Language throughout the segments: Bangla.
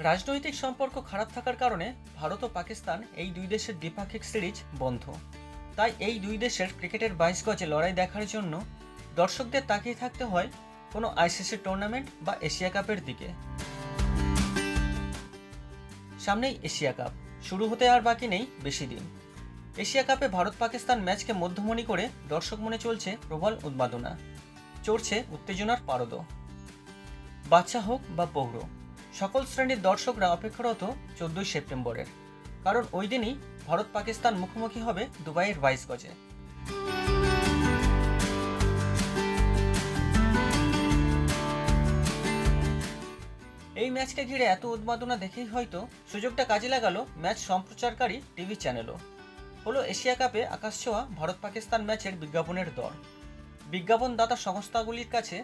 রাজনৈতিক সম্পর্ক খারাপ থাকার কারণে ভারত ও পাকিস্তান এই দুই দেশের দ্বিপাক্ষিক সিরিজ বন্ধ। তাই এই দুই দেশের ক্রিকেটের 22 গজে লড়াই দেখার জন্য দর্শকদের তাকিয়ে থাকতে হয় কোনো আইসিসি টুর্নামেন্ট বা এশিয়া কাপের দিকে। সামনেই এশিয়া কাপ শুরু হতে আর বাকি নেই বেশি দিন। এশিয়া কাপে ভারত পাকিস্তান ম্যাচকে মধ্যমণি করে দর্শক মনে চলছে প্রবল উন্মাদনা, চড়ছে উত্তেজনার পারদ। বাচ্চা হোক বা পৌর, সকল শ্রেণীর দর্শকরা অপেক্ষারত 14 সেপ্টেম্বরের, কারণ ওই দিনই ভারত পাকিস্তান মুখোমুখি হবে দুবাইয়ের 22 গজে। এই ম্যাচকে ঘিরে এত উন্মাদনা দেখেই হয়তো সুযোগটা কাজে লাগালো ম্যাচ সম্প্রচারকারী টিভি চ্যানেলও। হলো এশিয়া কাপে আকাশ ছোঁয়া ভারত পাকিস্তান ম্যাচের বিজ্ঞাপনের দর। বিজ্ঞাপনদাতা সংস্থাগুলির কাছে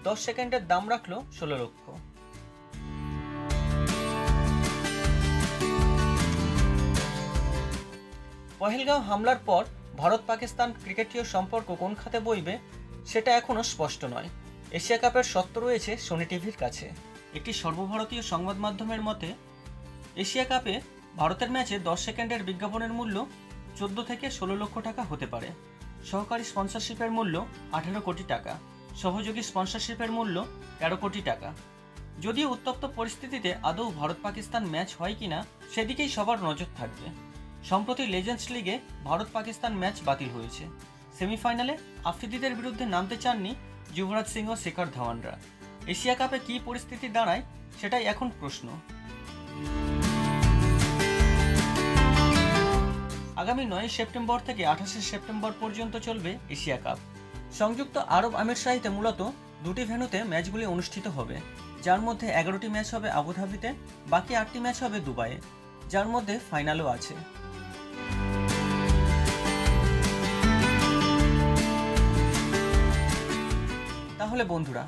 10 সেকেন্ডের দাম রাখল 16 লক্ষ। পহেলগাঁও হামলার পর ভারত পাকিস্তান ক্রিকেটীয় সম্পর্ক কোন খাতে বইবে সেটা এখনও স্পষ্ট নয়। এশিয়া কাপের সত্ত্ব রয়েছে সোনি টিভির কাছে। একটি সর্বভারতীয় সংবাদ মাধ্যমের মতে, এশিয়া কাপে ভারতের ম্যাচে 10 সেকেন্ডের বিজ্ঞাপনের মূল্য 14 থেকে 16 লক্ষ টাকা হতে পারে। সহকারী স্পন্সরশিপের মূল্য 18 কোটি টাকা, সহযোগী স্পন্সরশিপের মূল্য 13 কোটি টাকা। যদিও উত্তপ্ত পরিস্থিতিতে আদৌ ভারত পাকিস্তান ম্যাচ হয় কিনা সেদিকেই সবার নজর থাকবে। সম্প্রতি লেজেন্ডস লিগে ভারত পাকিস্তান ম্যাচ বাতিল হয়েছে। সেমিফাইনালে আফ্রিদিদের বিরুদ্ধে নামতে চাননি যুবরাজ সিং ও শিখর ধাওয়ানরা। এশিয়া কাপে কী পরিস্থিতি দাঁড়ায় সেটাই এখন প্রশ্ন। আগামী 9 সেপ্টেম্বর থেকে 28 সেপ্টেম্বর পর্যন্ত চলবে এশিয়া কাপ। সংযুক্ত আরব আমিরশাহিতে মূলত দুটি ভেন্যুতে ম্যাচগুলি অনুষ্ঠিত হবে, যার মধ্যে 11টি ম্যাচ হবে আবুধাবিতে, বাকি 8টি ম্যাচ হবে দুবাইয়ে, যার মধ্যে ফাইনালও আছে। তাহলে বন্ধুরা,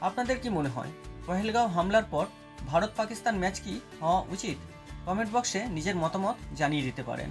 আপনাদের কি মনে হয় পহেলগাঁও হামলার পর ভারত পাকিস্তান ম্যাচ কি হওয়া উচিত? কমেন্ট বক্সে নিজের মতামত জানিয়ে দিতে পারেন।